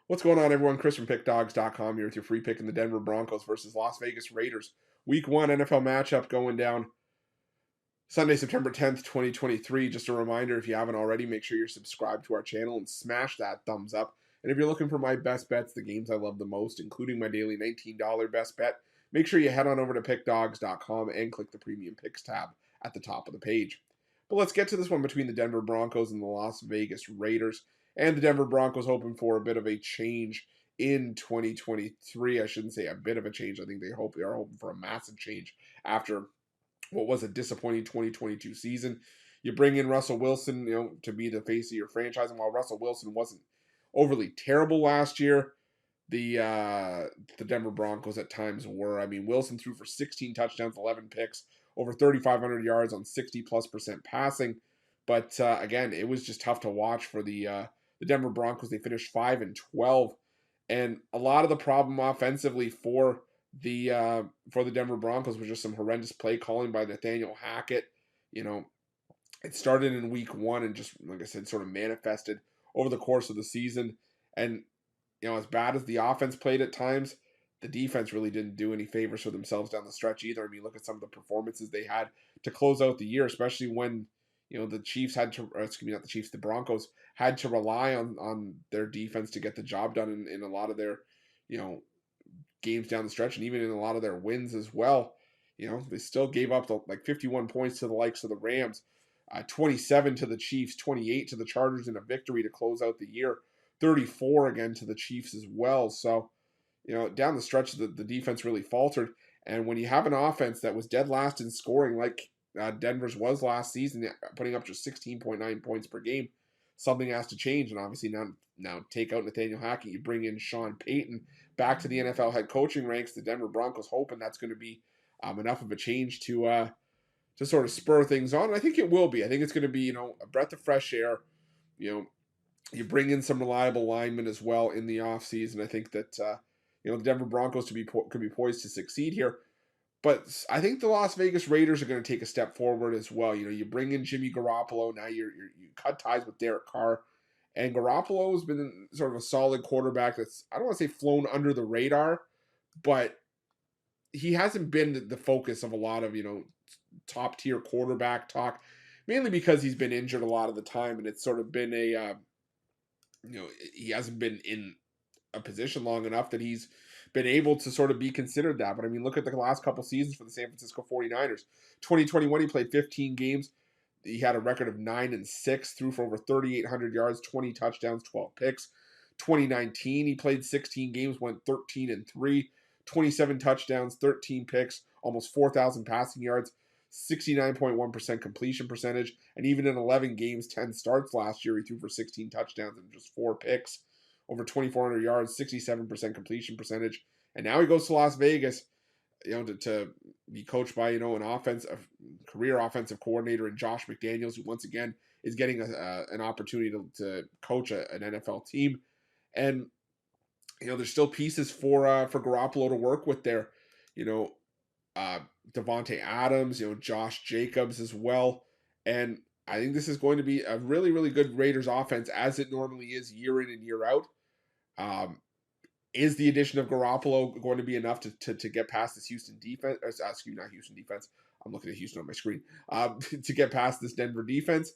What's going on, everyone? Chris from Pickdawgz.com here with your free pick in the Denver Broncos versus Las Vegas Raiders. Week 1 NFL matchup going down Sunday, September 10th, 2023. Just a reminder, if you haven't already, make sure you're subscribed to our channel and smash that thumbs up. And if you're looking for my best bets, the games I love the most, including my daily $19 best bet, make sure you head on over to Pickdawgz.com and click the Premium Picks tab at the top of the page. But let's get to this one between the Denver Broncos and the Las Vegas Raiders. And the Denver Broncos hoping for a bit of a change in 2023. I shouldn't say a bit of a change. I think they are hoping for a massive change after what was a disappointing 2022 season. You bring in Russell Wilson, to be the face of your franchise. And while Russell Wilson wasn't overly terrible last year, the Denver Broncos at times were. I mean, Wilson threw for 16 touchdowns, 11 picks, over 3,500 yards on 60+% passing. But again, it was just tough to watch for the Denver Broncos. They finished 5-12, and a lot of the problem offensively for the Denver Broncos was just some horrendous play calling by Nathaniel Hackett. It started in week 1 and just, like I said, sort of manifested over the course of the season. And as bad as the offense played at times, the defense really didn't do any favors for themselves down the stretch either. I mean, look at some of the performances they had to close out the year, especially when the Chiefs had to, not the Chiefs, the Broncos had to rely on their defense to get the job done in a lot of their, games down the stretch, and even in a lot of their wins as well. They still gave up 51 points to the likes of the Rams, 27 to the Chiefs, 28 to the Chargers in a victory to close out the year, 34 again to the Chiefs as well. So, down the stretch, the defense really faltered. And when you have an offense that was dead last in scoring, like Denver's was last season, putting up just 16.9 points per game, something has to change. And obviously now take out Nathaniel Hackett, you bring in Sean Payton back to the NFL head coaching ranks. The Denver Broncos hoping that's going to be enough of a change to sort of spur things on. And I think it will be. I think it's going to be, a breath of fresh air. You bring in some reliable linemen as well in the offseason. I think that, the Denver Broncos could be poised to succeed here. But I think the Las Vegas Raiders are going to take a step forward as well. You bring in Jimmy Garoppolo. Now you cut ties with Derek Carr. And Garoppolo has been sort of a solid quarterback that's, I don't want to say flown under the radar, but he hasn't been the focus of a lot of, top tier quarterback talk, mainly because he's been injured a lot of the time. And it's sort of been he hasn't been in a position long enough that he's been able to sort of be considered that. But I mean, look at the last couple seasons for the San Francisco 49ers. 2021, he played 15 games. He had a record of 9-6, threw for over 3,800 yards, 20 touchdowns, 12 picks. 2019, he played 16 games, went 13-3, 27 touchdowns, 13 picks, almost 4,000 passing yards, 69.1% completion percentage. And even in 11 games, 10 starts last year, he threw for 16 touchdowns and just 4 picks, over 2,400 yards, 67% completion percentage. And now he goes to Las Vegas, to be coached by, a career offensive coordinator in Josh McDaniels, who once again is getting an opportunity to coach an NFL team. And, there's still pieces for Garoppolo to work with there. Devontae Adams, Josh Jacobs as well. And I think this is going to be a really, really good Raiders offense, as it normally is year in and year out. Is the addition of Garoppolo going to be enough to get past this Houston defense? Excuse me, not Houston defense. I'm looking at Houston on my screen. To get past this Denver defense,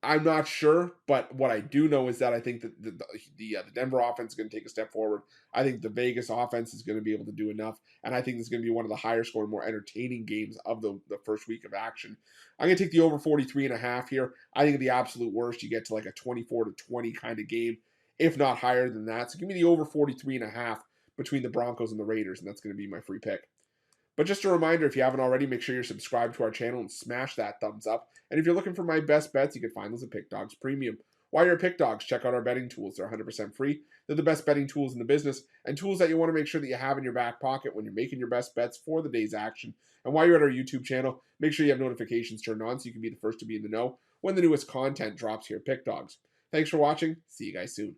I'm not sure. But what I do know is that I think that the Denver offense is going to take a step forward. I think the Vegas offense is going to be able to do enough. And I think this is going to be one of the higher scoring, more entertaining games of the first week of action. I'm going to take the over 43.5 here. I think at the absolute worst, you get to like a 24-20 kind of game, if not higher than that. So give me the over 43.5 between the Broncos and the Raiders, and that's going to be my free pick. But just a reminder, if you haven't already, make sure you're subscribed to our channel and smash that thumbs up. And if you're looking for my best bets, you can find those at Pickdawgz Premium. While you're at Pickdawgz, check out our betting tools. They're 100% free. They're the best betting tools in the business, and tools that you want to make sure that you have in your back pocket when you're making your best bets for the day's action. And while you're at our YouTube channel, make sure you have notifications turned on so you can be the first to be in the know when the newest content drops here at Pickdawgz. Thanks for watching. See you guys soon.